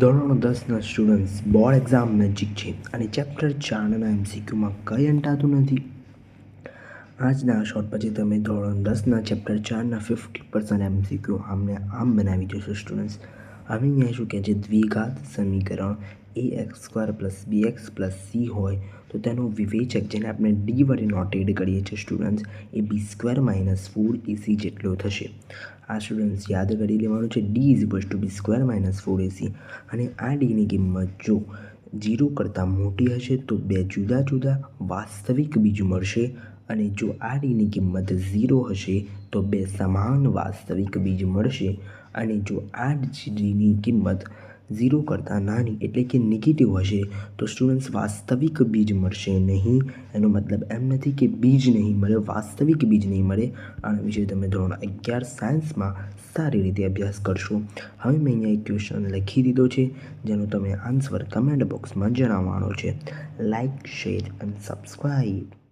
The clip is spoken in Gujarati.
ધોરણ 10ના સ્ટુડન્ટ્સ બોર્ડ એક્ઝામ નજીક છે અને ચેપ્ટર 4ના એમસીક્યુમાં કંઈ અંટાતું નથી. આજના આ શોર્ટ પછી તમે ધોરણ 10ના ચેપ્ટર 4ના 50% એમસીક્યુ આમને આમ બનાવી જશો સ્ટુડન્ટ્સ. હવે અહીંયા શું કહે છે, દ્વિઘાત સમીકરણ ax² + bx + c હોય તો તેનો વિવેચક, જેને આપણે ડી વડે નોટેડ કરીએ છીએ સ્ટુડન્ટ્સ, એ b² - 4ac જેટલો થશે. આ સ્ટુડન્ટ્સ યાદ કરી લેવાનું છે, d = b² - 4ac. અને આ ડીની કિંમત જો 0 કરતાં મોટી હશે તો બે જુદા જુદા વાસ્તવિક બીજ મળશે, અને જો આ ડીની કિંમત 0 હશે તો બે સમાન વાસ્તવિક બીજ મળશે, અને જો આ ડીની કિંમત 0 કરતાં નાની એટલે કે નેગેટિવ હશે તો સ્ટુડન્ટ્સ વાસ્તવિક બીજ મળશે નહીં. એનો મતલબ એમ નથી કે બીજ નહીં મળે, વાસ્તવિક બીજ નહીં મળે. આના વિશે તમે ધોરણ 11 સાયન્સમાં સારી રીતે અભ્યાસ કરશો. હવે મેં અહીંયા એક ક્વેશ્ચન લખી દીધો છે, જેનો તમે આન્સર કમેન્ટ બોક્સમાં જણાવવાનો છે. લાઇક, શેર અને સબસ્ક્રાઈબ.